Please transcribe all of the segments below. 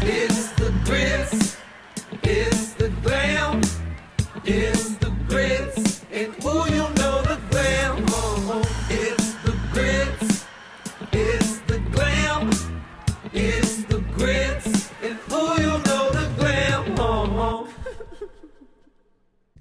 It's the grits. It's the glam. It's the grits. And ooh, you know the glam. Oh, it's the grits. It's the glam. It's the grits. And ooh, you know the glam. Oh.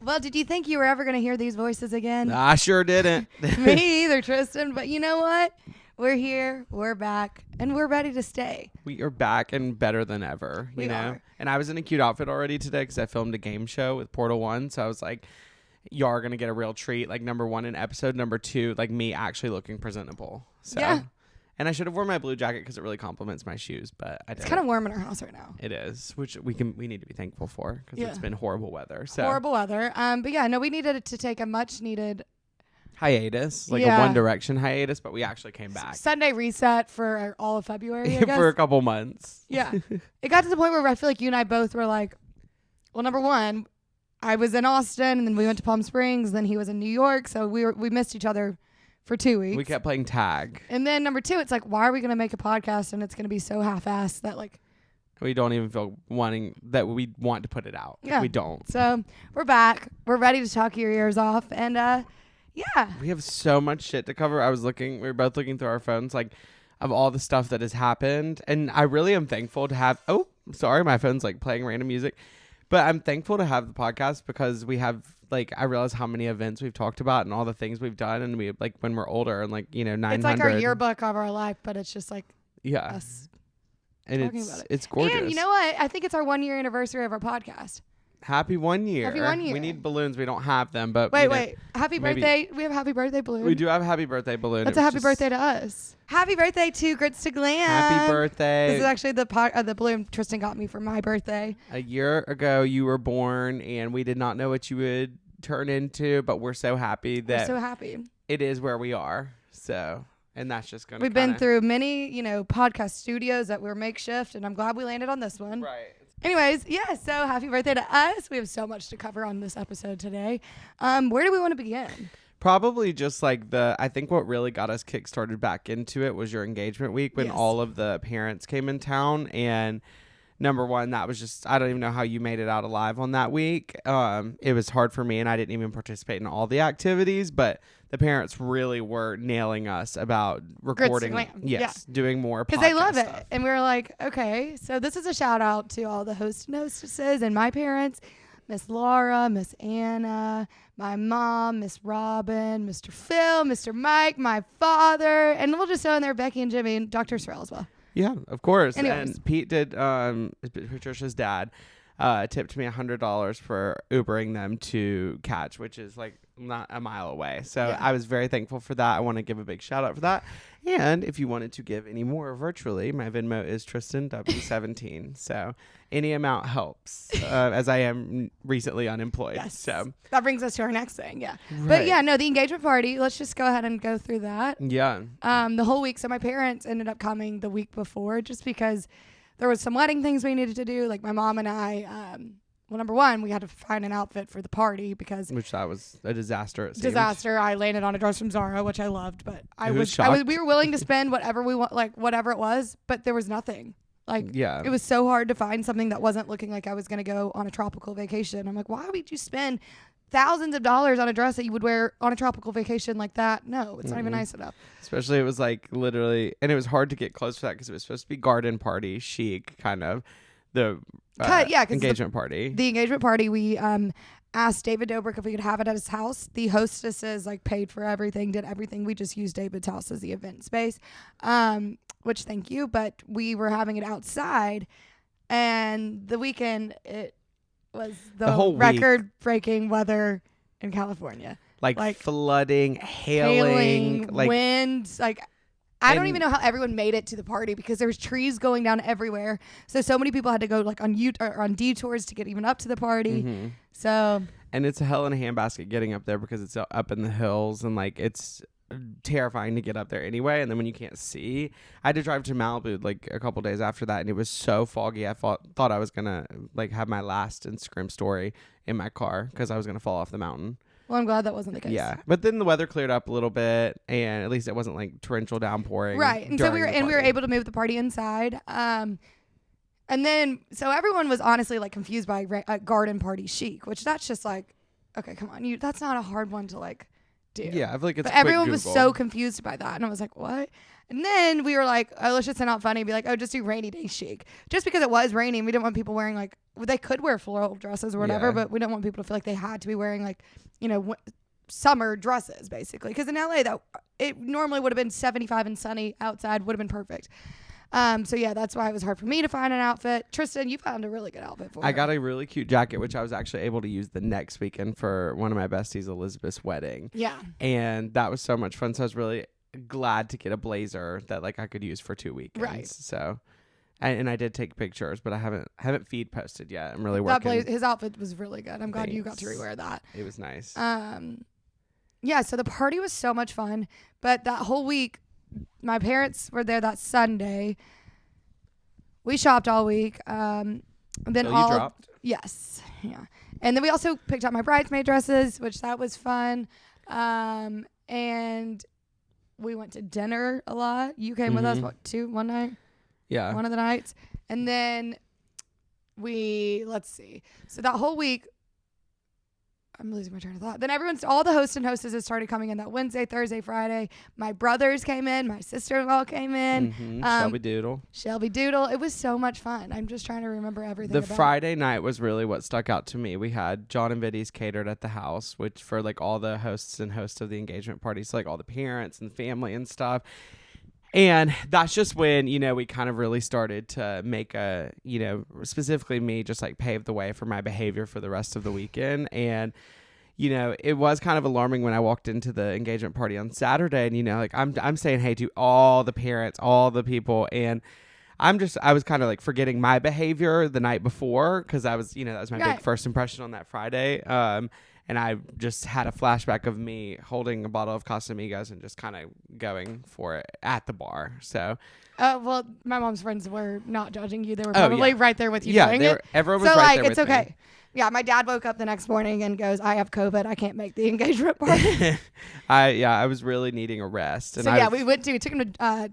Well, did you think you were ever going to hear these voices again? I sure didn't. Me either, Tristan. But you know what? We're here, we're back, and we're ready to stay. We are back and better than ever, you know? are. And I was in a cute outfit already today because I filmed a game show with Portal 1. So I was like, you are going to get a real treat. Like, number 1 in episode, number 2, like me actually looking presentable. So, Yeah. And I should have worn my blue jacket because it really complements my shoes, but I didn't. It's kind of warm in our house right now. It is, which we need to be thankful for because Yeah. it's been horrible weather. So Horrible weather. But yeah, no, we needed to take a much needed hiatus, like Yeah. a One Direction hiatus, but we actually came back Sunday reset for all of February, I guess. for a couple months. Yeah. It got to the point where I feel like you and I both were like, well, number one, I was in Austin and then we went to Palm Springs. Then he was in New York. So we missed each other for 2 weeks. We kept playing tag. And then number 2, it's like, why are we going to make a podcast and it's going to be so half-assed that like. We don't even feel that we want to put it out. Yeah. We don't. So we're back. We're ready to talk your ears off. And yeah. We have so much shit to cover. We were both looking through our phones, like, of all the stuff that has happened. And I really am thankful to have, sorry, my phone's like playing random music. But I'm thankful to have the podcast because we have, like, I realize how many events we've talked about and all the things we've done. And we, like, when we're older and, like, 900. It's like our yearbook of our life, but it's just like us and talking about it. It's gorgeous. And you know what? I think it's our 1 year anniversary of our podcast. Happy 1 year. Happy 1 year. We need balloons. We don't have them, but Wait. Happy maybe- birthday. We have happy birthday balloon. We do have a happy birthday balloon. That's It a was happy birthday to us. Happy birthday to Grits to Glam. Happy birthday. This is actually the balloon Tristan got me for my birthday. A year ago, you were born, and we did not know what you would turn into, but we're so happy We're that so happy. it is where we are. So, and that's just going to We've been through many, podcast studios that were makeshift, and I'm glad we landed on this one. Right. Anyways, yeah, so happy birthday to us. We have so much to cover on this episode today. Where do we want to begin? Probably just like I think what really got us kickstarted back into it was your engagement week when Yes. all of the parents came in town. And number one, that was just, I don't even know how you made it out alive on that week. It was hard for me and I didn't even participate in all the activities, but the parents really were nailing us about recording. Glam. Yes. Yeah. Doing more Because they love stuff. it. And we were like, okay, so this is a shout out to all the hosts and hostesses and my parents, Miss Laura, Miss Anna, my mom, Miss Robin, Mr. Phil, Mr. Mike, my father, and we'll just throw in there Becky and Jimmy and Dr. Sorrell as well. Yeah, of course. Anyways. And Pete did, Patricia's dad, tipped me $100 for Ubering them to Catch, which is like not a mile away. So Yeah. I was very thankful for that. I want to give a big shout out for that. And if you wanted to give any more virtually, my Venmo is Tristan W17. So any amount helps, as I am recently unemployed. Yes. So That brings us to our next thing. Yeah. But Right. yeah, no, the engagement party, let's just go ahead and go through that. yeah, The whole week. So my parents ended up coming the week before just because there was some wedding things we needed to do. Like my mom and I, well, number one, we had to find an outfit for the party because which that was a disaster. It seemed. disaster. I landed on a dress from Zara, which I loved, but It was shocked. we were willing to spend whatever we want, like whatever it was, but there was nothing. Like, Yeah. it was so hard to find something that wasn't looking like I was going to go on a tropical vacation. I'm like, why would you spend thousands of dollars on a dress that you would wear on a tropical vacation like that? No, it's not even nice enough. Especially it was like literally, and it was hard to get close to that because it was supposed to be garden party chic, kind of the engagement party. The engagement party, we asked David Dobrik if we could have it at his house. The hostesses like paid for everything, did everything. We just used David's house as the event space, which thank you. But we were having it outside, and the weekend it was the whole week. record-breaking weather in California. Like flooding, hailing, like wind, like. I don't And- even know how everyone made it to the party because there was trees going down everywhere. So many people had to go like on detours to get even up to the party. Mhm. So And it's a hell in a handbasket getting up there because it's up in the hills and like it's terrifying to get up there anyway. And then when you can't see, I had to drive to Malibu like a couple days after that, and it was so foggy. I thought I was gonna like have my last Instagram story in my car because I was gonna fall off the mountain. well, I'm glad that wasn't the case. Yeah, but then the weather cleared up a little bit, and at least it wasn't like torrential downpouring. Right. And so we were during the able party. to move the party inside. And then, so everyone was honestly like confused by garden party chic, which that's just like, okay, come on, that's not a hard one to like do. Yeah, I feel like it's. But quick everyone was Google. so confused by that, and I was like, what? And then we were like, oh, let's just send out funny, and be like, oh, just do rainy day chic, just because it was raining. We didn't want people wearing like, they could wear floral dresses or whatever, Yeah. but we don't want people to feel like they had to be wearing like, summer dresses basically, because in LA that it normally would have been 75 and sunny outside, would have been perfect. So yeah, that's why it was hard for me to find an outfit. Tristan, you found a really good outfit for I her. got a really cute jacket, which I was actually able to use the next weekend for one of my besties, Elizabeth's wedding. Yeah. And that was so much fun. So I was really glad to get a blazer that like I could use for 2 weekends. Right. So, and I did take pictures, but I haven't feed posted yet. I'm really working. His outfit was really good. I'm glad you got to Thanks. rewear that. It was nice. Yeah, so the party was so much fun, but that whole week, my parents were there that Sunday. We shopped all week. Then You dropped? Yes, yeah, and then we also picked up my bridesmaid dresses, which that was fun. And we went to dinner a lot. You came with us one night? Yeah. One of the nights, and then let's see. So that whole week. I'm losing my train of thought. Then all the hosts and hostesses started coming in that Wednesday, Thursday, Friday. My brothers came in. My sister-in-law came in. Shelby Doodle. It was so much fun. I'm just trying to remember everything. The Friday night was really what stuck out to me. We had John and Viddy's catered at the house, which for like all the hosts and hosts of the engagement party, so like all the parents and family and stuff. And that's just when, we kind of really started to make specifically me just like pave the way for my behavior for the rest of the weekend. And, it was kind of alarming when I walked into the engagement party on Saturday and, like I'm saying hey to all the parents, all the people. And I was kind of like forgetting my behavior the night before because that was my big first impression on that Friday. And I just had a flashback of me holding a bottle of Casamigos and just kind of going for it at the bar. So, well, my mom's friends were not judging you. They were probably right there with you doing it. Everyone was right there with me. So, it's okay. Yeah, my dad woke up the next morning and goes, I have COVID. I can't make the engagement party. I was really needing a rest. And we took him to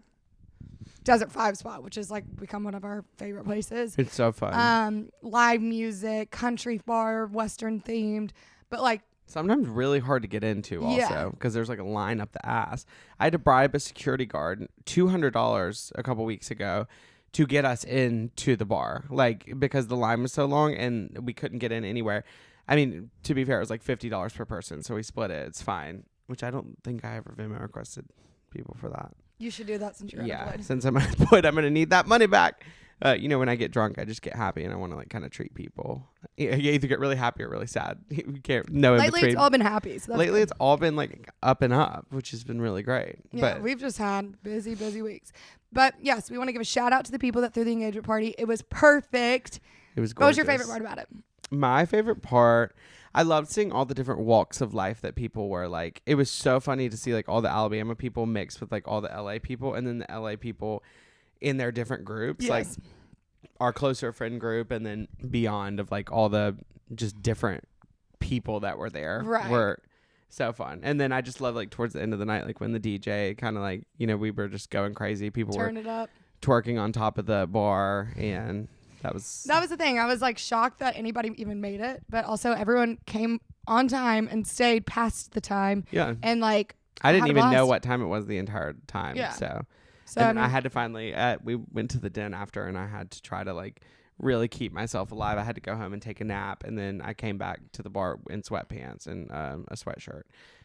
Desert 5 spot, which is like become one of our favorite places. It's so fun. Live music, country bar, Western themed. But like sometimes really hard to get into also because there's like a line up the ass. I had to bribe a security guard $200 a couple weeks ago to get us into the bar, like because the line was so long and we couldn't get in anywhere. I mean, to be fair, it was like $50 per person, so we split it. It's fine, which I don't think I ever Venmo requested people for that. You should do that since you're unemployed. Since I'm unemployed, I'm gonna need that money back. When I get drunk, I just get happy and I want to like kind of treat people. You either get really happy or really sad. You can't know in Lately, between. it's all been happy. So Lately, it's all been like up and up, which has been really great. Yeah, but we've just had busy weeks. But yes, we want to give a shout out to the people that threw the engagement party. It was perfect. It was gorgeous. What was your favorite part about it? My favorite part, I loved seeing all the different walks of life that people were like. It was so funny to see like all the Alabama people mixed with like all the LA people and then the LA people in their different groups. Yes. Like our closer friend group and then beyond of like all the just different people that were there were so fun. And then I just love like towards the end of the night, like when the DJ kind of like, we were just going crazy. People Turn were it up, twerking on top of the bar and that was the thing. I was like shocked that anybody even made it, but also everyone came on time and stayed past the time. Yeah. And like I didn't even know what time it was the entire time. Yeah. So and I had to finally, we went to the den after and I had to try to like really keep myself alive. I had to go home and take a nap. And then I came back to the bar in sweatpants and a sweatshirt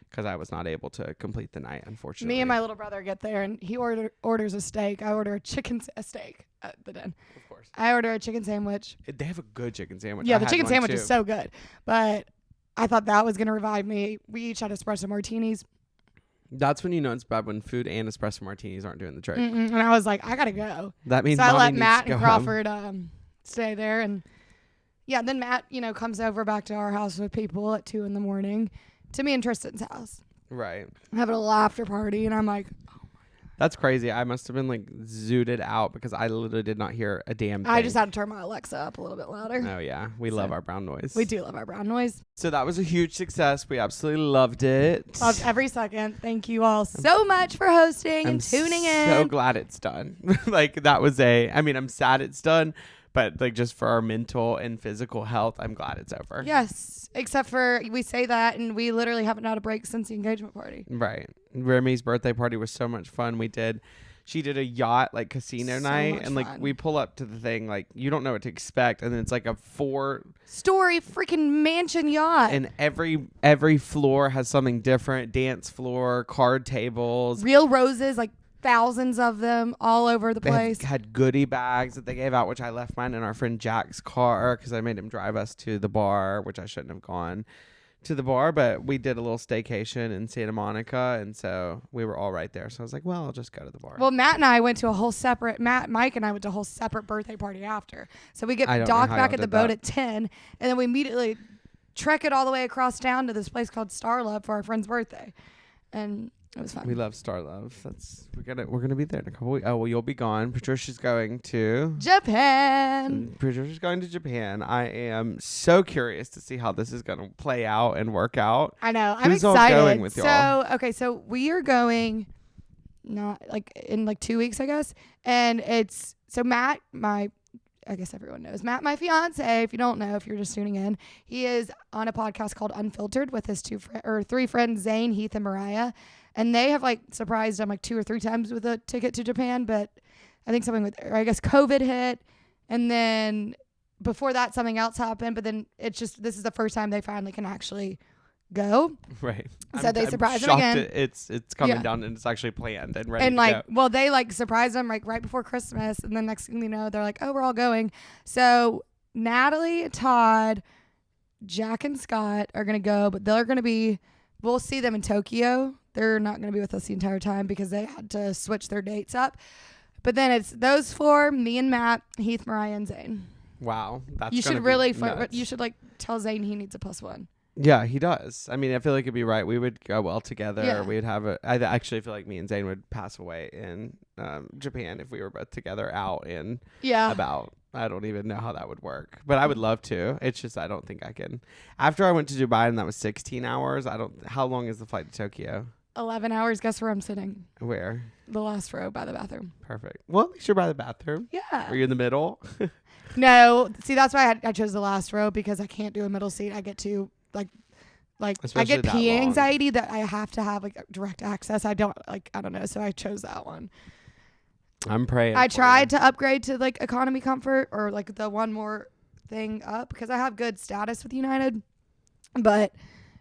because I was not able to complete the night, unfortunately. Me and my little brother get there and he orders a steak. I order a steak at the den. Of course. I order a chicken sandwich. They have a good chicken sandwich. Yeah, the chicken sandwich is so good. But I thought that was going to revive me. We each had espresso martinis. That's when you know it's bad when food and espresso martinis aren't doing the trick. And I was like, I gotta go. That means so I let needs Matt to go and Crawford stay there, and then Matt, comes over back to our house with people at 2 a.m. to me and Tristan's house, right? Having a little after party, and I'm like, that's crazy. I must have been like zooted out because I literally did not hear a damn thing. I just had to turn my Alexa up a little bit louder. Oh yeah, we love our brown noise. We do love our brown noise. So that was a huge success. We absolutely loved it. Loved every second. Thank you all so much for hosting and tuning in. So glad it's done. Like that was I'm sad it's done, But like just for our mental and physical health, I'm glad it's over. Yes, except for we say that and we literally haven't had a break since the engagement party. Right. Remy's birthday party was so much fun. She did a yacht like casino So night, much and like fun. we pull up to the thing, like you don't know what to expect, and then it's like a 4-story freaking mansion yacht. and every floor has something different: dance floor, card tables, Real roses, like thousands of them all over the place. They had goodie bags that they gave out, which I left mine in our friend Jack's car because I made him drive us to the bar, which I shouldn't have gone to the bar, but we did a little staycation in Santa Monica, and so we were all right there. So I was like, well, I'll just go to the bar. Well, Mike and I went to a whole separate birthday party after. So we get I don't know docked how back y'all at the did boat that. at 10, and then we immediately trek it all the way across town to this place called Starlove for our friend's birthday. And it was fun. We love Star Love. We're gonna be there in a couple weeks. Oh well, you'll be gone. Patricia's going to Japan. Patricia's going to Japan. I am so curious to see how this is gonna play out and work out. I know. I'm Who's all excited. going with y'all? So we are going not like in like 2 weeks, I guess. And it's so Matt, I guess everyone knows Matt, my fiance. If you don't know, if you're just tuning in, he is on a podcast called Unfiltered with his 3 friends, Zane, Heath, and Mariah. And they have like surprised him like 2 or 3 times with a ticket to Japan. But I think I guess COVID hit. And then before that, something else happened. But then this is the first time they finally can actually go. Right. So they surprised him shocked again. It's coming Yeah. down and it's actually planned and ready And to like, go. well, they like surprised them like right before Christmas. And then next thing you know, they're like, oh, we're all going. So Natalie, Todd, Jack, and Scott are going to go, but we'll see them in Tokyo. They're not going to be with us the entire time because they had to switch their dates up. But then it's those 4, me and Matt, Heath, Mariah, and Zane. Wow. That's You gonna should be really, nuts. you should like tell Zane he needs a +1. Yeah, he does. I mean, I feel like it'd be right. We would go well together. Yeah. We'd have I actually feel like me and Zane would pass away in Japan if we were both together out and about. I don't even know how that would work, but I would love to. It's just I don't think I can. After I went to Dubai and that was 16 hours. How long is the flight to Tokyo? 11 hours. Guess where I'm sitting? Where? The last row by the bathroom. Perfect. Well, at least you're by the bathroom. Yeah. Are you in the middle? No. See, that's why I chose the last row because I can't do a middle seat. I get to like I Especially get that pee long. anxiety that I have to have like direct access. I don't know. So I chose that one. I'm praying. I for tried you. to upgrade to like economy comfort or like the one more thing up because I have good status with United, but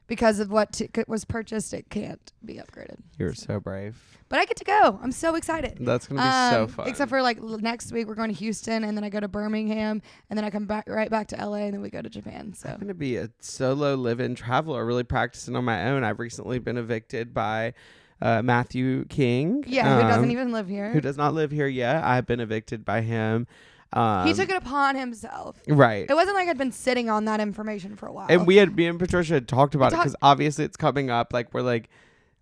because of what ticket was purchased, it can't be upgraded. You're so brave. But I get to go. I'm so excited. That's gonna be so fun. Except for like next week, we're going to Houston, and then I go to Birmingham, and then I come right back to LA, and then we go to Japan. So I'm going to be a solo live-in traveler, really practicing on my own. I've recently been evicted by Matthew King. who doesn't even live here. Who does not live here yet. I've been evicted by him. He took it upon himself. Right. It wasn't like I'd been sitting on that information for a while. And me and Patricia had talked about it because obviously it's coming up. Like, we're like,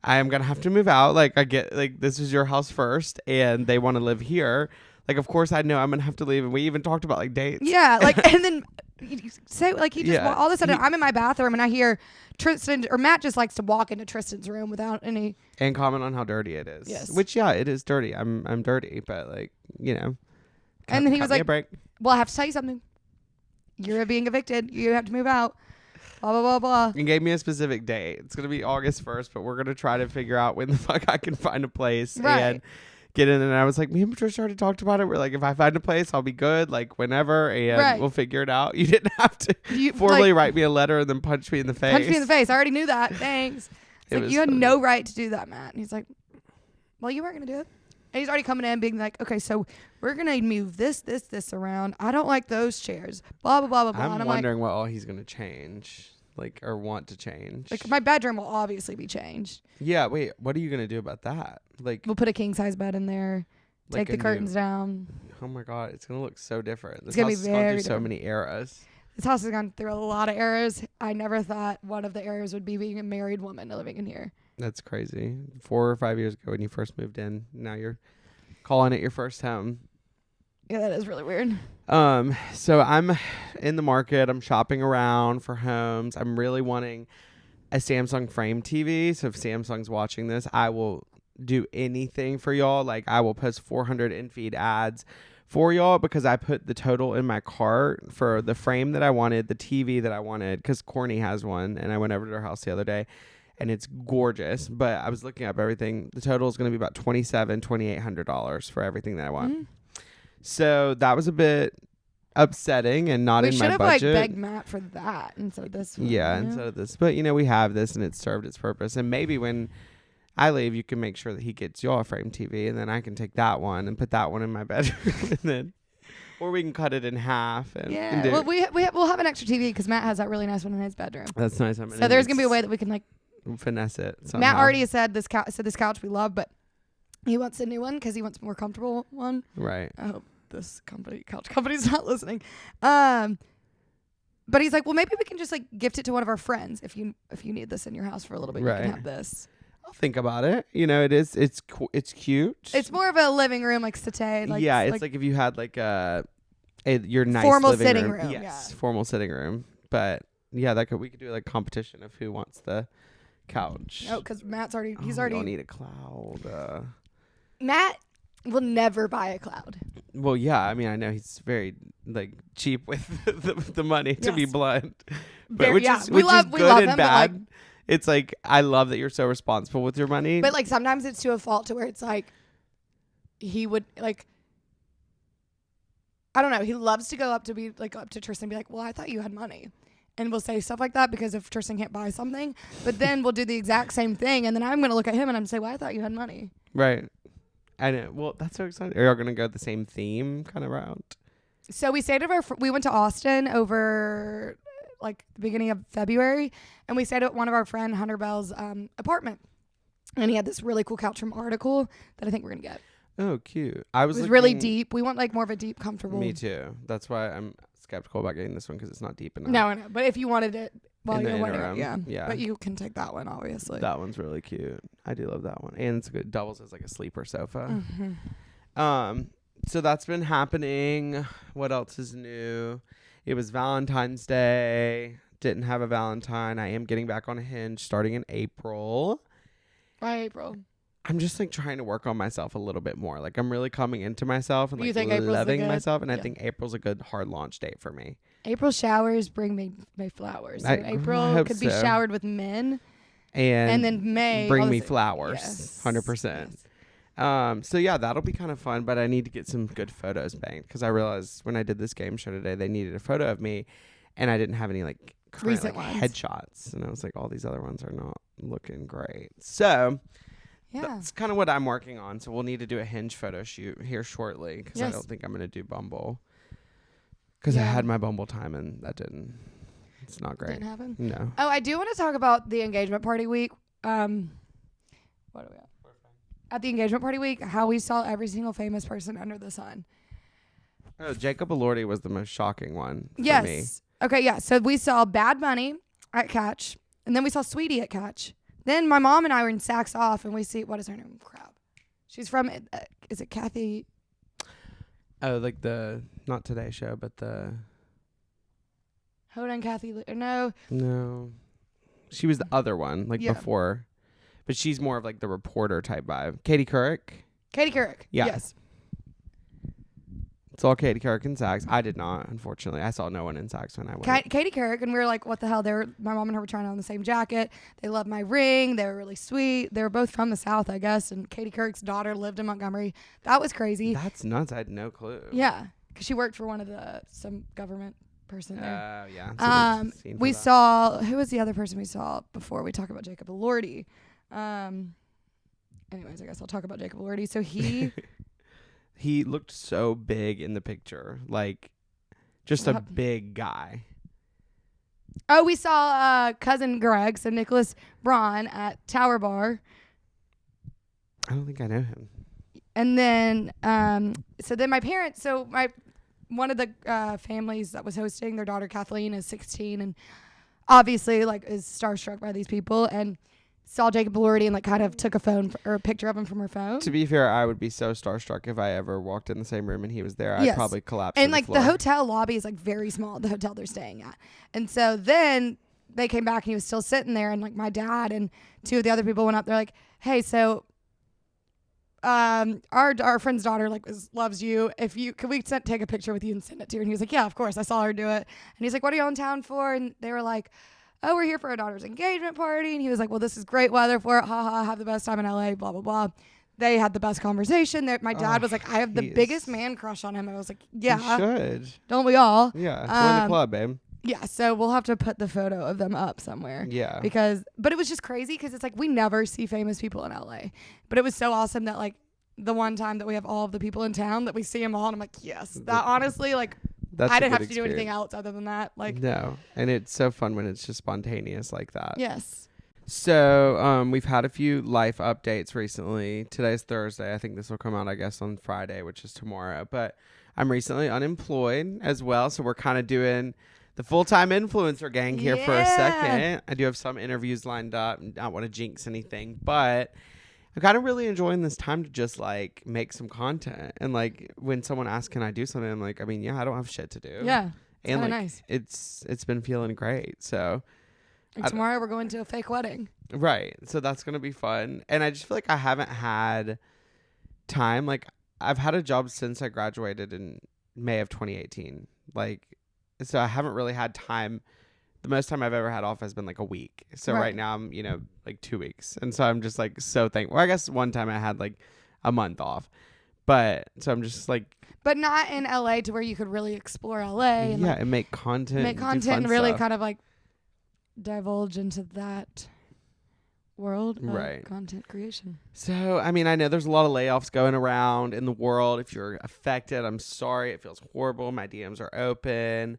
I am going to have to move out. Like, I get, like, this is your house first, and they want to live here. Like, of course I know I'm going to have to leave. And we even talked about, like, dates. Yeah, like, and then say, like, he just, Yeah. all of a sudden, I'm in my bathroom, and I hear Tristan, or Matt just likes to walk into Tristan's room without any. And comment on how dirty it is. Yes. Which, yeah, it is dirty. I'm dirty, but, like, you know. And then he was cut me a like, break. well, I have to tell you something. You're being evicted. You have to move out. Blah, blah, blah, blah. And gave me a specific date. It's going to be August 1st, but we're going to try to figure out when the fuck I can find a place Right. and get in. And I was like, me and Patricia already talked about it. We're like, if I find a place, I'll be good, like whenever, and Right. we'll figure it out. You didn't have to You, formally like, write me a letter and then punch me in the face. punch me in the face. I already knew that. Thanks. It's It like, was you had funny. no right to do that, Matt. And he's like, well, you weren't going to do it. And he's already coming in being like, okay, so we're going to move this around. I don't like those chairs. Blah, blah, blah, blah, blah. I'm and I'm wondering what all he's going to change, like, or want to change. like, my bedroom will obviously be changed. Yeah, wait, what are you going to do about that? Like, We'll put a king size bed in there. like Take the a curtains new- down. Oh my God, it's going to look so different. This gonna be house has gone very through so different. many eras. This house has gone through a lot of eras. I never thought one of the eras would be being a married woman living in here. That's crazy. 4 or 5 years ago when you first moved in, now you're calling it your first home. Yeah, that is really weird. So I'm in the market. I'm shopping around for homes. I'm really wanting a Samsung Frame TV. So if Samsung's watching this, I will do anything for y'all. Like, I will post 400 in-feed ads for y'all because I put the total in my cart for the frame that I wanted, the TV that I wanted, because Corny has one, and I went over to her house the other day, and it's gorgeous. But I was looking up everything. The total is going to be about $2,800 for everything that I want. Mm. So that was a bit upsetting and not We in should my have budget. like begged Matt for that instead of this one. Yeah, you know? instead of this. But, we have this, and it's served its purpose. And maybe when I leave, you can make sure that he gets y'all a frame TV, and then I can take that one and put that one in my bedroom. And then, or we can cut it in half. And do well, we'll have an extra TV because Matt has that really nice one in his bedroom. That's nice. So there's going to be a way that we can like finesse it somehow. Matt already said this couch we love, but he wants a new one because he wants a more comfortable one. Right. I hope this couch company's not listening. But he's like, well, maybe we can just like gift it to one of our friends if you need this in your house for a little bit. You Right. can have this. I'll think about it. It's cute. It's more of a living room, like settee. Like, yeah, it's like if you had like your nice formal living sitting room. room, Yes, yeah. formal sitting room. But yeah, we could do like competition of who wants the couch. Oh, because Matt's already. He's We already. don't need a cloud. Matt will never buy a cloud. Well, yeah. I mean, I know he's very like cheap with the money, to be Yes. blunt. Very- which yeah. is We love good and him, but, bad. like- It's like I love that you're so responsible with your money. But like sometimes it's to a fault to where it's like he would like. I don't know. He loves to go up to Tristan and be like, well, I thought you had money. And we'll say stuff like that because if Tristan can't buy something, but then we'll do the exact same thing. And then I'm going to look at him and I'm say, well, I thought you had money. Right. I know. Well, that's so exciting. Are y'all going to go the same theme kind of route? So we stayed at we went to Austin over like the beginning of February, and we stayed at one of our friend Hunter Bell's apartment. And he had this really cool couch from Article that I think we're going to get. Oh, cute. It was really deep. We want like more of a deep, comfortable. Me too. That's why I'm skeptical about getting this one because it's not deep enough. No, I know. But if you wanted it while In the you're wearing interim, it, yeah. But you can take that one, obviously. That one's really cute. I do love that one. And it's good. Doubles as like a sleeper sofa. Mm-hmm. So that's been happening. What else is new? It was Valentine's Day. Didn't have a Valentine. I am getting back on a Hinge starting in April. By April. I'm just like trying to work on myself a little bit more. Like I'm really coming into myself and You like think April's the loving good- myself. And I yeah. think April's a good hard launch date for me. April showers bring me flowers. So I April hope could be so. showered with men. And And then May. bring all me this- flowers. Yes. 100%. Yes. So yeah, that'll be kind of fun, but I need to get some good photos banked because I realized when I did this game show today, they needed a photo of me and I didn't have any like current Recent like, ones. headshots. And I was like, all these other ones are not looking great. So Yeah. that's kind of what I'm working on. So we'll need to do a Hinge photo shoot here shortly because I Yes. don't think I'm going to do Bumble because I Yeah. had my Bumble time and it's not great. Didn't happen. No. Oh, I do want to talk about the engagement party week. What are we at? At the engagement party week, how we saw every single famous person under the sun. Oh, Jacob Elordi was the most shocking one for Yes. me. Okay, yeah. So we saw Bad Bunny at Catch, and then we saw Sweetie at Catch. Then my mom and I were in Saks Off, and we see, what is her name? Crap. She's from, is it Kathy? Oh, like the, not Today Show, but the... Hold on, Kathy. No. No. She was the other one, like Yeah. before. But she's more of like the reporter type vibe. Katie Couric. Katie Couric. Yeah. Yes. It's all Katie Couric and Saks. I did not, unfortunately. I saw no one in Saks when I went. Katie Couric, and we were like, what the hell? My mom and her were trying on the same jacket. They loved my ring. They were really sweet. They were both from the South, I guess. And Katie Couric's daughter lived in Montgomery. That was crazy. That's nuts. I had no clue. Yeah. Because she worked for some government person there. Yeah. So we've seen We her that. saw, who was the other person we saw before we talk about Jacob Elordi? Anyways, I guess I'll talk about Jacob Elordi. So He looked so big in the picture. Like, just a Yep. big guy. Oh, we saw cousin Greg, so Nicholas Braun at Tower Bar. I don't think I know him. And then, so then my parents, one of the families that was hosting, their daughter Kathleen is 16 and obviously like is starstruck by these people and saw Jacob Elordi and like kind of took a picture of him from her phone. To be fair, I would be so starstruck if I ever walked in the same room and he was there. I'd Yes. probably collapse. And to like the the floor. hotel lobby is like very small, the hotel they're staying at. And so then they came back and he was still sitting there and like my dad and two of the other people went up. They're like, hey, so our friend's daughter loves you. Could we take a picture with you and send it to her? And he was like, yeah, of course. I saw her do it. And he's like, what are y'all in town for? And they were like, oh, we're here for our daughter's engagement party. And he was like, well, this is great weather for it. Ha ha. Have the best time in LA. Blah blah blah. They had the best conversation. My dad was like, I have the biggest man crush on him. I was like, yeah, you should. Don't we all? Yeah, join the club, babe. Yeah, so we'll have to put the photo of them up somewhere. Yeah. But it was just crazy because it's like we never see famous people in LA. But it was so awesome that like the one time that we have all of the people in town that we see them all, and I'm like, yes, that honestly, like, that's I didn't have to do anything else other than that. Like, no, and it's so fun when it's just spontaneous like that. Yes. So we've had a few life updates recently. Today's Thursday. I think this will come out, I guess, on Friday, which is tomorrow. But I'm recently unemployed as well, so we're kind of doing the full-time influencer gang here for a second. I do have some interviews lined up. I don't want to jinx anything, but I'm kind of really enjoying this time to just like make some content. And like when someone asks, can I do something? I'm like, I mean, yeah, I don't have shit to do. Yeah. And like, nice. It's been feeling great. So and tomorrow we're going to a fake wedding. Right. So that's going to be fun. And I just feel like I haven't had time. Like I've had a job since I graduated in May of 2018. Like, so I haven't really had time. The most time I've ever had off has been like a week. So right now I'm, like 2 weeks. And so I'm just like so thankful. Well, I guess one time I had like a month off. But so I'm just like. But not in LA to where you could really explore LA. And and make content. Make content and really kind of like divulge into that world of content creation. So, I mean, I know there's a lot of layoffs going around in the world. If you're affected, I'm sorry. It feels horrible. My DMs are open.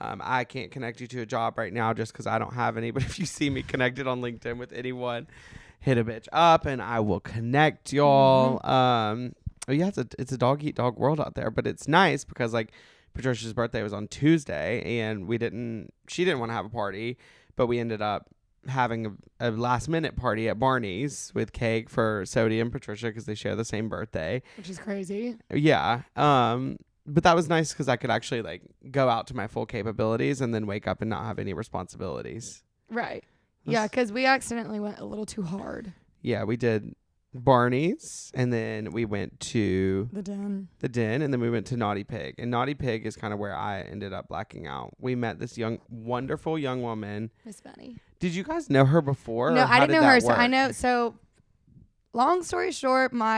I can't connect you to a job right now just because I don't have any. But if you see me connected on LinkedIn with anyone, hit a bitch up and I will connect y'all. Yeah, it's a dog eat dog world out there. But it's nice because like Patricia's birthday was on Tuesday and she didn't want to have a party. But we ended up having a last minute party at Barney's with cake for Sodi and Patricia because they share the same birthday. Which is crazy. Yeah. But that was nice because I could actually like go out to my full capabilities and then wake up and not have any responsibilities. Right. Yeah, because we accidentally went a little too hard. Yeah, we did Barney's and then we went to the den and then we went to Naughty Pig. And Naughty Pig is kind of where I ended up blacking out. We met this wonderful young woman. Miss Bunny. Did you guys know her before? No, I didn't know her. So long story short, I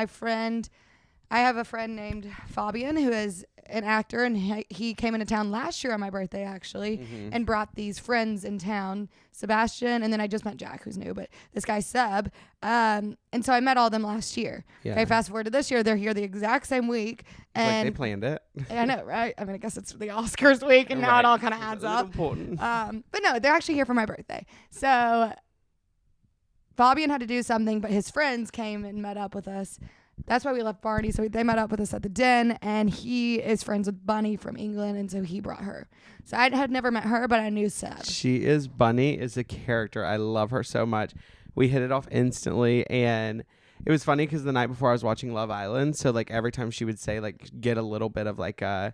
have a friend named Fabian who is an actor, and he came into town last year on my birthday, actually, and brought these friends in town, Sebastian, and then I just met Jack, who's new, but this guy, Seb. And so I met all of them last year. Yeah. Okay, fast forward to this year, they're here the exact same week. And like they planned it. I know, right? I mean, I guess it's the Oscars week, and now it all kind of adds up. Important. But no, they're actually here for my birthday. So Fabian had to do something, but his friends came and met up with us. That's why we left Barney. So they met up with us at the den, and he is friends with Bunny from England, and so he brought her. So I had never met her, but I knew Seb. Bunny is a character. I love her so much. We hit it off instantly, and it was funny because the night before I was watching Love Island, so like every time she would say like get a little bit of like a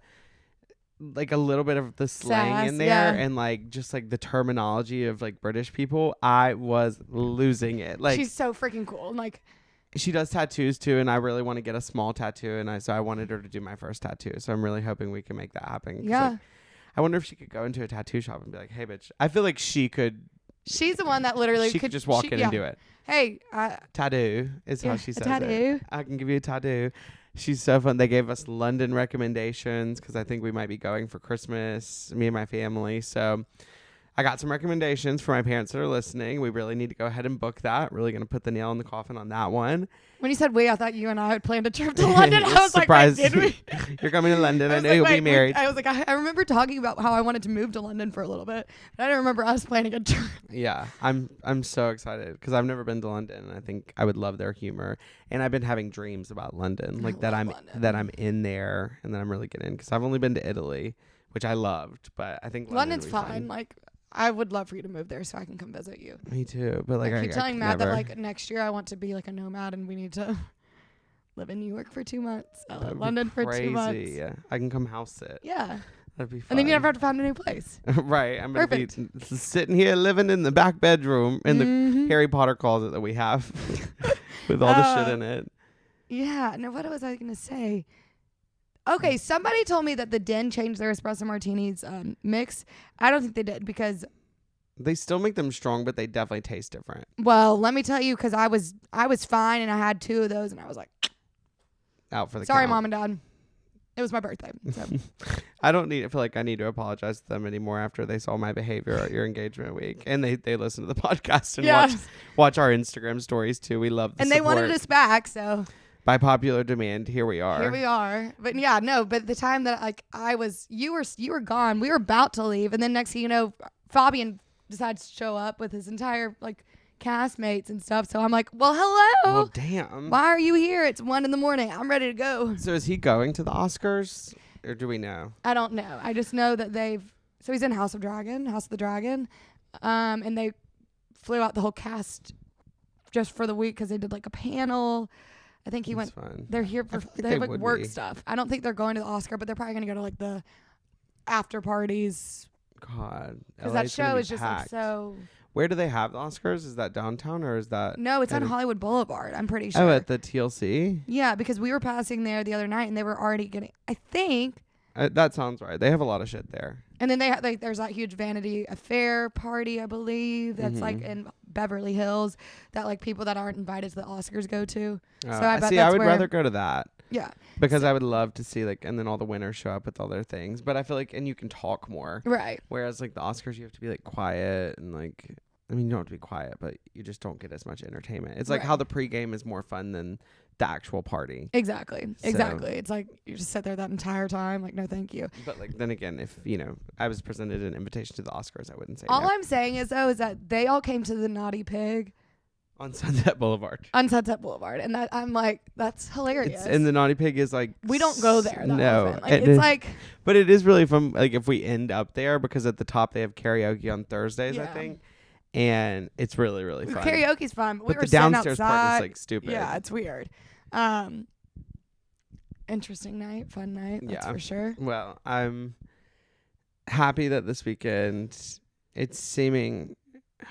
little bit of the slang sass, in there and like just like the terminology of like British people, I was losing it. Like she's so freaking cool. Like she does tattoos too, and I really want to get a small tattoo, and I wanted her to do my first tattoo, so I'm really hoping we can make that happen. Yeah. Like, I wonder if she could go into a tattoo shop and be like, hey bitch, I feel like she could. She's the one that literally could just walk in and do it. Hey, tattoo is how she says tattoo. it. I can give you a tattoo. She's so fun. They gave us London recommendations because I think we might be going for Christmas, me and my family. So I got some recommendations for my parents that are listening. We really need to go ahead and book that. Really going to put the nail in the coffin on that one. When you said we, I thought you and I had planned a trip to London. I was surprised. Like, wait, did we? You're coming to London. I know you'll be married. I was like, I remember talking about how I wanted to move to London for a little bit, but I don't remember us planning a trip. Yeah, I'm so excited because I've never been to London, and I think I would love their humor. And I've been having dreams about London, like that I'm in there, and that I'm really getting in because I've only been to Italy, which I loved, but I think London's fine. Like, I would love for you to move there so I can come visit you. Me too, but like I keep telling Matt that like next year I want to be like a nomad and we need to live in New York for 2 months. London for 2 months. Yeah, I can come house sit. Yeah, that'd be fun. And then you never have to find a new place. Right, I'm gonna be sitting here living in the back bedroom in the Harry Potter closet that we have with all the shit in it. Yeah. No, what was I going to say? Okay, somebody told me that the Den changed their espresso martinis mix. I don't think they did because, They still make them strong, but they definitely taste different. well, let me tell you, because I was fine and I had 2 of those and I was like, Out for the sorry, count. Mom and Dad. It was my birthday. So. I don't feel like I need to apologize to them anymore after they saw my behavior at your engagement week, and they listen to the podcast and Yeah. watch our Instagram stories too. We love the And they support. wanted us back, so By popular demand, here we are. here we are. But yeah, no, but the time that like you were gone. We were about to leave, and then next thing you know, Fabian decides to show up with his entire like castmates and stuff. So I'm like, well, hello. Well, damn. Why are you here? It's 1 a.m. I'm ready to go. So is he going to the Oscars, or do we know? I don't know. I just know that so he's in House of the Dragon. And they flew out the whole cast just for the week because they did like a panel. I think That's fun. they're here I for, feel like they they have like would work be. stuff. I don't think they're going to the Oscar, but they're probably going to go to like the after parties. God. Because LA that show be is just like packed. so. Where do they have the Oscars? Is that downtown or is that? No, it's on at a- Hollywood Boulevard. I'm pretty sure. Oh, at the TLC? Yeah, because we were passing there the other night and they were already getting, I think. That sounds right. They have a lot of shit there. And then they have like there's that huge Vanity Affair party, I believe, that's like in Beverly Hills that like people that aren't invited to the Oscars go to. So I bet see, that's I would where, rather go to that yeah, because I would love to see like, and then all the winners show up with all their things. But I feel like, and you can talk more. right. Whereas like the Oscars, you have to be like quiet and like, I mean, you don't have to be quiet, but you just don't get as much entertainment. It's like Right. how the pregame is more fun than the actual party. Exactly. So- Exactly. It's like you just sit there that entire time, like, no, thank you. But like then again, if I was presented an invitation to the Oscars, I wouldn't say All no. I'm saying is though is that they all came to the Naughty Pig On Sunset Boulevard. on Sunset Boulevard, and that I'm like, that's hilarious. And the Naughty Pig is like we don't go there. That no, often. Like, and it's like but it is really fun. Like if we end up there, because at the top they have karaoke on Thursdays, I Yeah. think, and it's really really fun. karaoke's fun. But we But were the sitting downstairs part outside. is like stupid. Yeah, it's weird. Interesting night, fun night, that's Yeah. for sure. Well, I'm happy that this weekend it's seeming.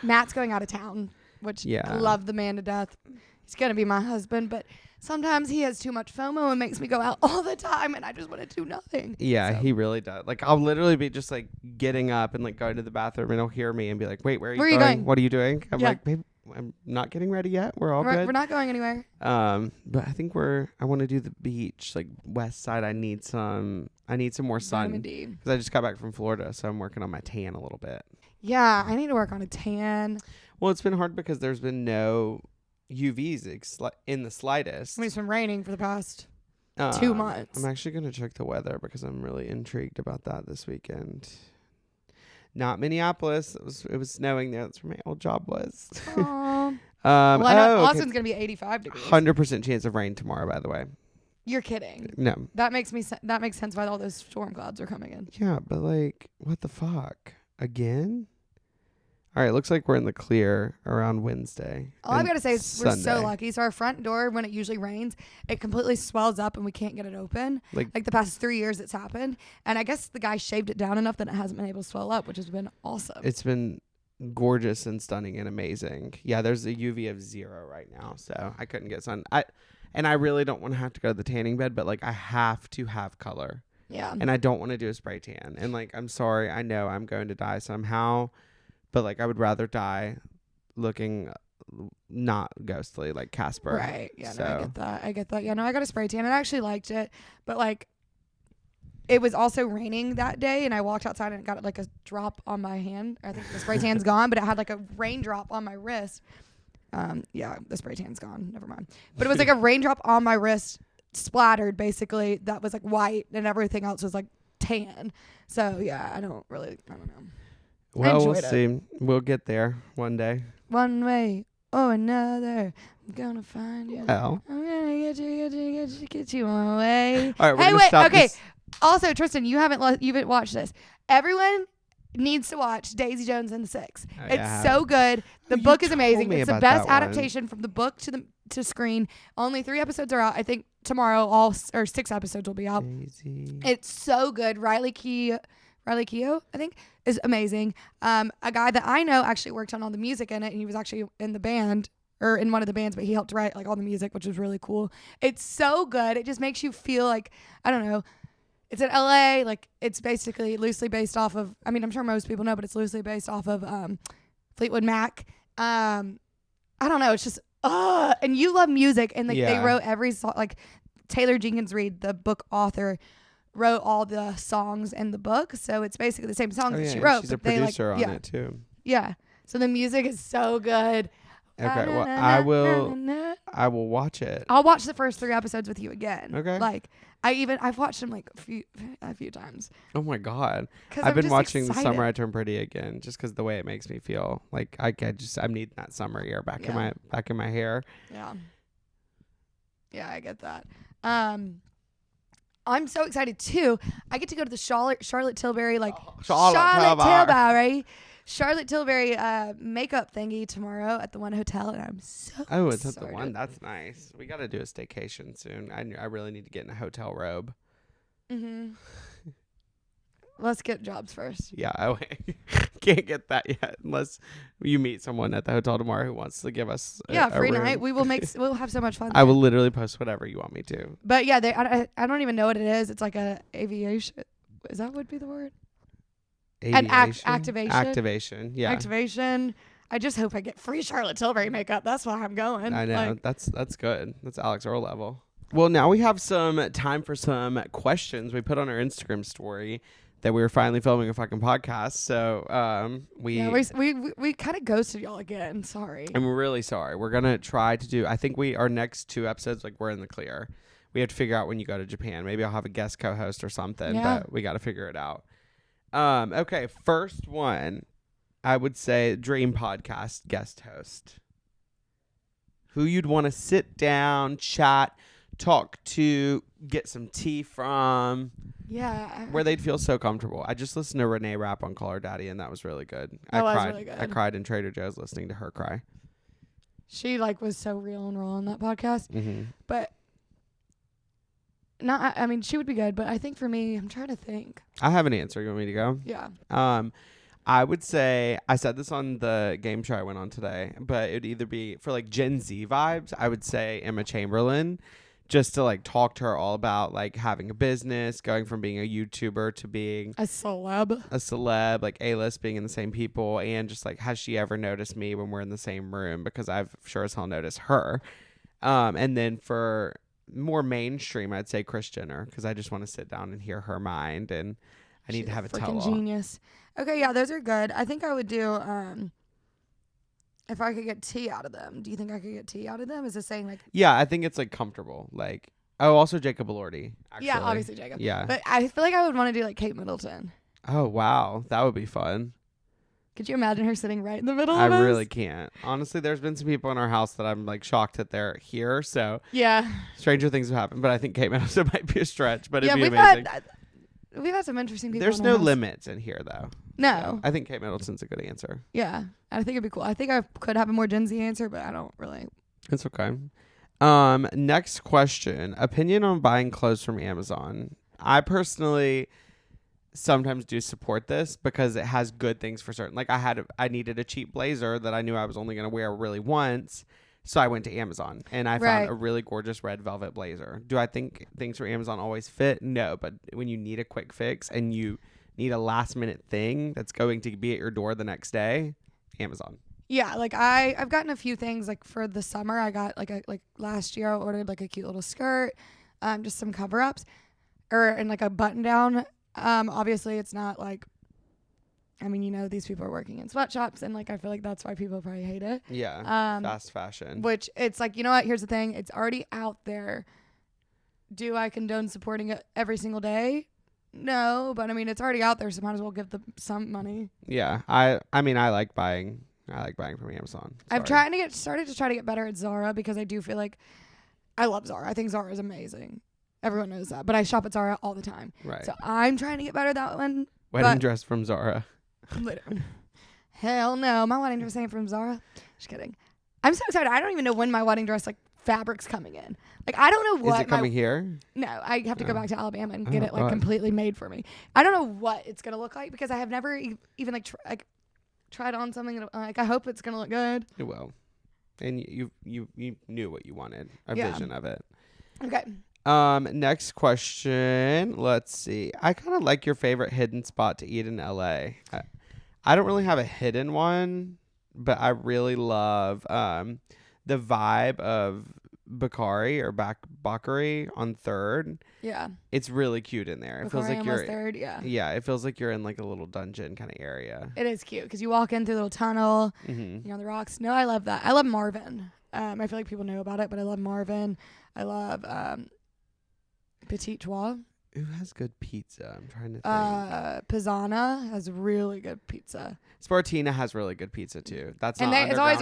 Matt's going out of town, which Yeah. I love the man to death. He's gonna be my husband, but sometimes he has too much FOMO and makes me go out all the time, and I just want to do nothing. Yeah, So- he really does. Like I'll literally be just like getting up and like going to the bathroom, and he'll hear me and be like, "Wait, where are you going? What are you doing?" I'm Yeah. like, "Babe, I'm not getting ready yet. We're all We're good." not going anywhere. But I think I want to do the beach, like west side. I need some more sun Vitamin D. because I just got back from Florida, so I'm working on my tan a little bit. Yeah, I need to work on a tan. Well, it's been hard because there's been no UVs in the slightest. I mean, it's been raining for the past 2 months. I'm actually gonna check the weather because I'm really intrigued about that this weekend. Not Minneapolis. It was snowing there. That's where my old job was. Aw. Well, I know Austin's gonna be 85 degrees. 100% chance of rain tomorrow. By the way, You're kidding. no. That makes sense why all those storm clouds are coming in. Yeah, but like, what the fuck? Again? All right, looks like we're in the clear around Wednesday. All I've and got to say is we're so Sunday. lucky. So our front door, when it usually rains, it completely swells up and we can't get it open. Like- the past 3 years it's happened. And I guess the guy shaved it down enough that it hasn't been able to swell up, which has been awesome. It's been gorgeous and stunning and amazing. Yeah, there's a UV of 0 right now, so I couldn't get sun. I really don't want to have to go to the tanning bed, but like I have to have color. Yeah. And I don't want to do a spray tan. And like, I'm sorry, I know I'm going to die somehow, but like I would rather die looking not ghostly like Casper. Right. Yeah, So, no, I get that. Yeah, no, I got a spray tan and I actually liked it. But like it was also raining that day and I walked outside and it got like a drop on my hand. I think the spray tan's gone, but it had like a raindrop on my wrist. Yeah, the spray tan's gone. Never mind. But it was like a raindrop on my wrist splattered basically that was like white and everything else was like tan. So yeah, I don't know. well, we'll enjoyed it. see. We'll get there one day. One way or another, I'm gonna find you. Well, I'm gonna get you on my way. all right, we're Hey, gonna wait. stop Okay. this. Also, Tristan, you haven't watched this. Everyone needs to watch Daisy Jones and the Six. Oh, It's yeah. so good. The You book is told amazing. me It's the about best that one. adaptation from the book to screen. Only 3 episodes are out. I think tomorrow 6 episodes will be out. Daisy. It's so good. Riley Keough, I think, is amazing. A guy that I know actually worked on all the music in it, and he was actually in the band or in one of the bands, but he helped write like all the music, which was really cool. It's so good. It just makes you feel like, I don't know. It's in LA. Like it's basically loosely based off of, I mean, I'm sure most people know, but it's loosely based off of Fleetwood Mac. I don't know. It's just, and you love music, and like they wrote every song. Like Taylor Jenkins Reid, the book author, wrote all the songs in the book. So it's basically the same songs that she wrote. She's a producer on it too. Yeah. So the music is so good. Okay, well, I will watch it. I'll watch the first 3 episodes with you again. Okay. Like I've watched them like a few times. Oh my God. I've been watching Summer I Turned Pretty again just because the way it makes me feel. Like I'm needing that summer air back in my hair. Yeah. Yeah, I get that. I'm so excited too. I get to go to the Charlotte Tilbury Charlotte Tilbury makeup thingy tomorrow at the One Hotel, and I'm so it's at the One. That's nice. We got to do a staycation soon. I really need to get in a hotel robe. Mm-hmm. Let's get jobs first. Yeah, I can't get that yet unless you meet someone at the hotel tomorrow who wants to give us a free room. night. We'll have so much fun. I will literally post whatever you want me to. But yeah, I don't even know what it is. It's like a aviation. Is that would be the word? Activation. Activation. Yeah. Activation. I just hope I get free Charlotte Tilbury makeup. That's why I'm going. I know. That's good. That's Alex Earl level. Well, now we have some time for some questions we put on our Instagram story that we were finally filming a fucking podcast. So we kind of ghosted y'all again. Sorry. I'm really sorry. We're gonna try to do. I think our next 2 episodes, like, we're in the clear. We have to figure out when you go to Japan. Maybe I'll have a guest co-host or something. Yeah. But we got to figure it out. Okay, first one, I would say dream podcast guest host. Who you'd want to sit down, chat, talk to, get some tea from. Yeah. Where they'd feel so comfortable. I just listened to Renee rap on Call Her Daddy, and that was really good. Really good. I cried in Trader Joe's listening to her cry. She was so real and raw on that podcast. Mm-hmm. But she would be good, but I think for me, I'm trying to think. I have an answer. You want me to go? Yeah. I would say, I said this on the game show I went on today, but it'd either be for like Gen Z vibes, I would say Emma Chamberlain, just to like talk to her all about like having a business, going from being a YouTuber to being a celeb, like A-list, being in the same people, and just like, has she ever noticed me when we're in the same room? Because I've sure as hell noticed her. And then for more mainstream, I'd say Kris Jenner, because I just want to sit down and hear her mind, and I need to have a tell-all. Genius. Okay, yeah, those are good. I think I would do if I could get tea out of them. Do you think I could get tea out of them? Is it saying like? Yeah, I think it's like comfortable. Like, also Jacob Elordi. Actually. Yeah, obviously Jacob. Yeah, but I feel like I would want to do like Kate Middleton. Oh wow, that would be fun. Could you imagine her sitting right in the middle of us? I really can't. Honestly, there's been some people in our house that I'm like shocked that they're here. So yeah, stranger things have happened. But I think Kate Middleton might be a stretch. But it'd be amazing. We've had some interesting people. There's no limits in here, though. No. So I think Kate Middleton's a good answer. Yeah. I think it'd be cool. I think I could have a more Gen Z answer, but I don't really. It's okay. Next question. Opinion on buying clothes from Amazon. I personally sometimes do support this because it has good things for certain. Like I needed a cheap blazer that I knew I was only going to wear really once. So I went to Amazon and I found a really gorgeous red velvet blazer. Do I think things from Amazon always fit? No, but when you need a quick fix and you need a last minute thing that's going to be at your door the next day, Amazon. Yeah, like I've gotten a few things like for the summer. I got like last year I ordered like a cute little skirt, just some cover ups, and like a button down. Obviously it's not like, I mean, these people are working in sweatshops, and like I feel like that's why people probably hate it. Yeah. Fast fashion. Which it's like, you know what? Here's the thing. It's already out there. Do I condone supporting it every single day? No, but I mean, it's already out there, so might as well give them some money. Yeah. I mean, I like buying from Amazon. I've started to try to get better at Zara because I do feel like I love Zara. I think Zara is amazing. Everyone knows that, but I shop at Zara all the time. Right. So I'm trying to get better at that one. Wedding dress from Zara. Hell no. My wedding dress ain't from Zara. Just kidding. I'm so excited. I don't even know when my wedding dress fabric's coming in. Like I don't know what. Is it coming here? No, I have to go back to Alabama and get it completely made for me. I don't know what it's gonna look like because I have never even tried on something. I hope it's gonna look good. It will. and you knew what you wanted, a Yeah. vision of it. Okay. Next question. Let's see. I kind of like your favorite hidden spot to eat in LA. I don't really have a hidden one, but I really love the vibe of Bakari or Bakari on 3rd. Yeah. It's really cute in there. It feels like you're 3rd. Yeah. Yeah, it feels like you're in like a little dungeon kind of area. It is cute because you walk in through a little tunnel, Mm-hmm. you know, the rocks. No, I love that. I love Marvin. I feel like people know about it, but I love Marvin. I love Petit Trois. Who has good pizza? I'm trying to think. Pizzana has really good pizza. Sportina has really good pizza too. That's And not it's always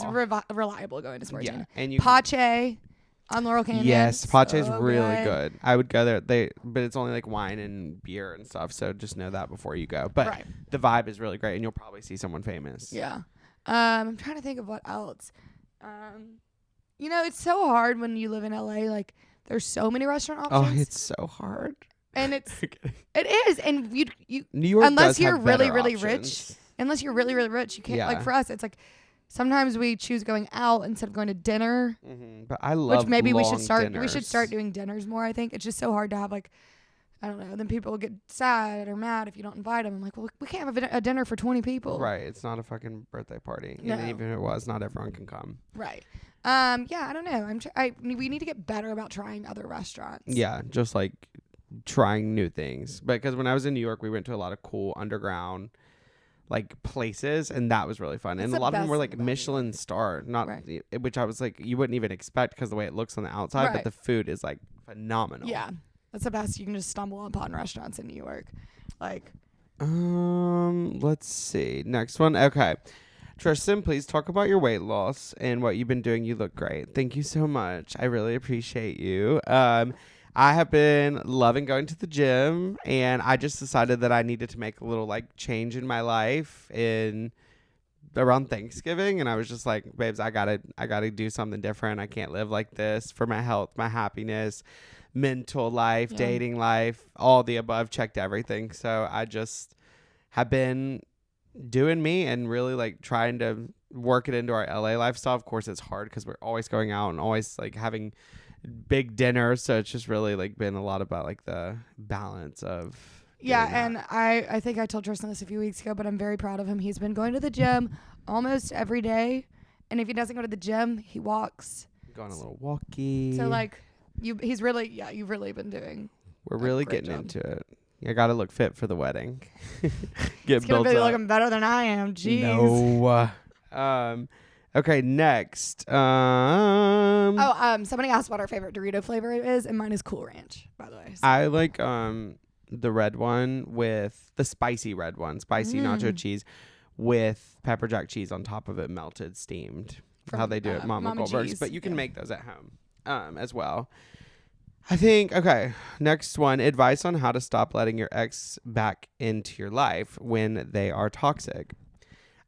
underground at all. reliable going to Sportina. Yeah, and you Pache on Laurel Canyon. Yes, Pache's so really good. I would go there. But it's only like wine and beer and stuff, so just know that before you go. But Right. the vibe is really great, and you'll probably see someone famous. Yeah. I'm trying to think of what else. You know, it's so hard when you live in LA. Like, there's so many restaurant Oh, options. it's so hard. And it is. And you New York unless does you're have really, better really options. rich, unless you're really, really rich, you can't. Yeah. Like for us, it's like sometimes we choose going out instead of going to dinner. Mm-hmm. But I love Which maybe we should long start. We dinners. should start doing dinners more. I think it's just so hard to have like, I don't know. Then people will get sad or mad if you don't invite them. I'm like, well, we can't have a dinner for 20 people. Right, it's not a fucking birthday party. No. And even if it was, not everyone can come. Right. Yeah, I don't know. We need to get better about trying other restaurants. Yeah, just like trying new things. Because when I was in New York, we went to a lot of cool underground like places, and that was really fun. That's And the a lot of them best were thing like about New Michelin star, not Right. which I was like you wouldn't even expect because the way it looks on the outside, Right. but the food is like phenomenal. Yeah. That's the best you can just stumble upon restaurants in New York. Like, Let's see. Next one. Okay. Tristan, please talk about your weight loss and what you've been doing. You look great. Thank you so much. I really appreciate you. I have been loving going to the gym, and I just decided that I needed to make a little like change in my life in around Thanksgiving, and I was just like, babes, I gotta do something different. I can't live like this for my health, my happiness, mental life, Yeah. dating life, all the above, checked everything. So I just have been doing me and really like trying to work it into our LA lifestyle. Of course it's hard because we're always going out and always like having big dinners, so it's just really like been a lot about like the balance of yeah, doing that. and I think I told Tristan this a few weeks ago, but I'm very proud of him. He's been going to the gym almost every day, and if he doesn't go to the gym, he walks. Going a little walkie. So like, you've really been doing. We're a really great getting job. into it. I gotta look fit for the wedding. Get He's gonna built be up. looking better than I am. Jeez. No. Okay, next. Somebody asked what our favorite Dorito flavor is, and mine is Cool Ranch, by the way. So. I like the red one with the spicy red one, spicy nacho cheese with pepper jack cheese on top of it, melted, steamed. From, how they do it, Mama Goldberg's. G's, But you can yeah. make those at home as well. I think, okay, next one, advice on how to stop letting your ex back into your life when they are toxic.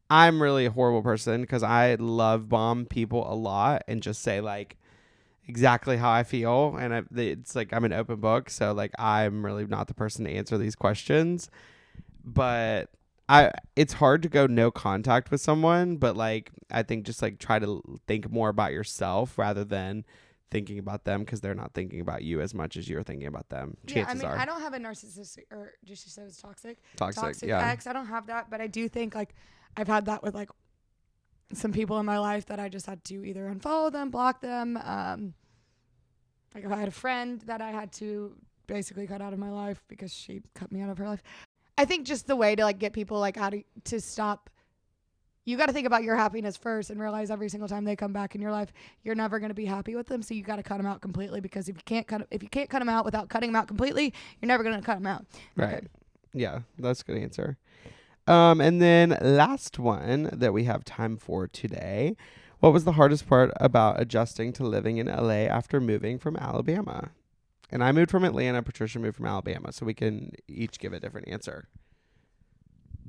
I'm really a horrible person because I love bomb people a lot and just say like exactly how I feel. And it's like I'm an open book. So like I'm really not the person to answer these questions. But it's hard to go no contact with someone. But like I think just like try to think more about yourself rather than thinking about them because they're not thinking about you as much as you're thinking about them. Chances are. I don't have a narcissistic, or just you said it's toxic. Toxic, yeah. ex. I don't have that, but I do think like I've had that with like some people in my life that I just had to either unfollow them, block them. Like if I had a friend that I had to basically cut out of my life because she cut me out of her life. I think just the way to like get people like how to stop. You got to think about your happiness first and realize every single time they come back in your life, you're never going to be happy with them. So you got to cut them out completely, because if you can't cut them out without cutting them out completely, you're never going to cut them out. Right. Okay. Yeah, that's a good answer. And then last one that we have time for today. What was the hardest part about adjusting to living in LA after moving from Alabama? And I moved from Atlanta. Patricia moved from Alabama. So we can each give a different answer.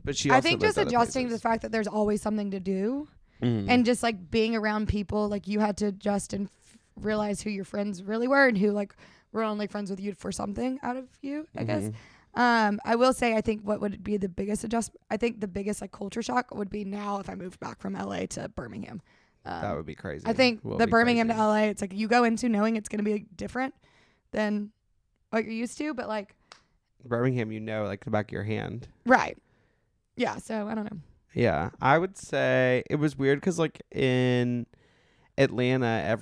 But she also I think lived just other adjusting to the places. fact that there's always something to do, Mhm. and just like being around people, like you had to adjust and realize who your friends really were and who like were only friends with you for something out of you, I guess. I will say, I think what would be the biggest adjustment, I think the biggest like culture shock would be now if I moved back from LA to Birmingham. That would be crazy. I think Will the be Birmingham crazy. to LA, it's like you go into knowing it's going to be different than what you're used to, but like, Birmingham, like the back of your hand. right. Yeah. So I don't know. Yeah, I would say it was weird because like in Atlanta,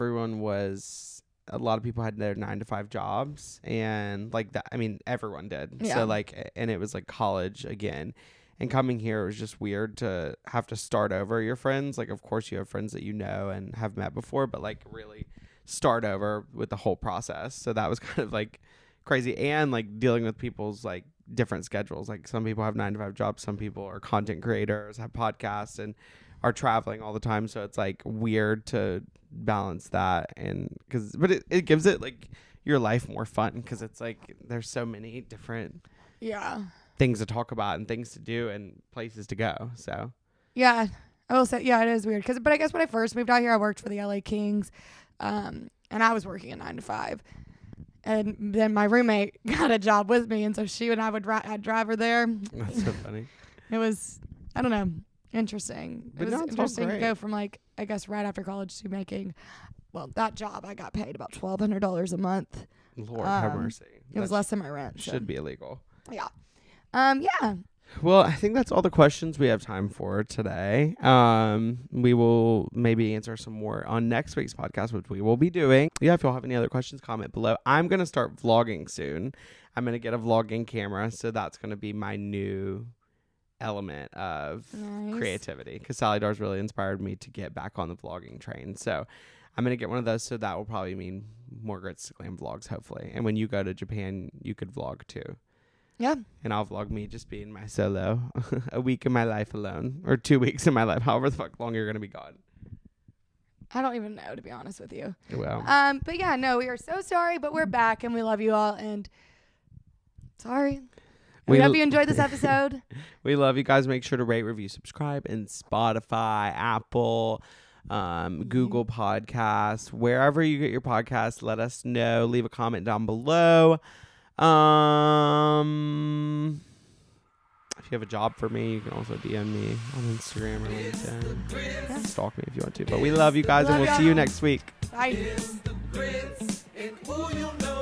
a lot of people had their 9-to-5 jobs, and like that, I mean, everyone did. Yeah. So like, and it was like college again. And coming here, it was just weird to have to start over your friends. Like, of course, you have friends that you know and have met before, but like really start over with the whole process. So that was kind of like crazy, and like dealing with people's like different schedules. Like some people have 9-to-5 jobs, some people are content creators, have podcasts, and are traveling all the time. So it's like weird to balance that, and but it gives it like your life more fun because it's like there's so many different things to talk about and things to do and places to go. So yeah, I will say, yeah, it is weird but I guess when I first moved out here, I worked for the LA Kings, and I was working a 9-to-5. And then my roommate got a job with me, and so she and I would I'd drive her there. that's so funny. It was, I don't know, interesting. But It was no, it's all interesting to great. go from like, I guess right after college to making, well, that job I got paid about $1,200 a month. Lord have mercy. It was less than my rent. So. Should be illegal. Yeah. Yeah. Well, I think that's all the questions we have time for today. We will maybe answer some more on next week's podcast, which we will be doing. Yeah, if y'all have any other questions, comment below. I'm going to start vlogging soon. I'm going to get a vlogging camera, so that's going to be my new element of creativity, because Sally Dar's really inspired me to get back on the vlogging train. So I'm going to get one of those, so that will probably mean more Grits to Glam vlogs, hopefully. And when you go to Japan, you could vlog too. Yeah. And I'll vlog me just being my solo a week in my life alone, or 2 weeks in my life, however the fuck long you're going to be gone. I don't even know, to be honest with you. Well, but yeah, no, we are so sorry, but we're back and we love you all, and sorry. We hope you enjoyed this episode. We love you guys. Make sure to rate, review, subscribe in Spotify, Apple, Google Podcasts, wherever you get your podcasts. Let us know. Leave a comment down below. If you have a job for me, you can also DM me on Instagram or LinkedIn. Yeah. Stalk me if you want to. But we love you guys, and Love we'll y'all. see you next week. Bye. It's the grits, and ooh, you know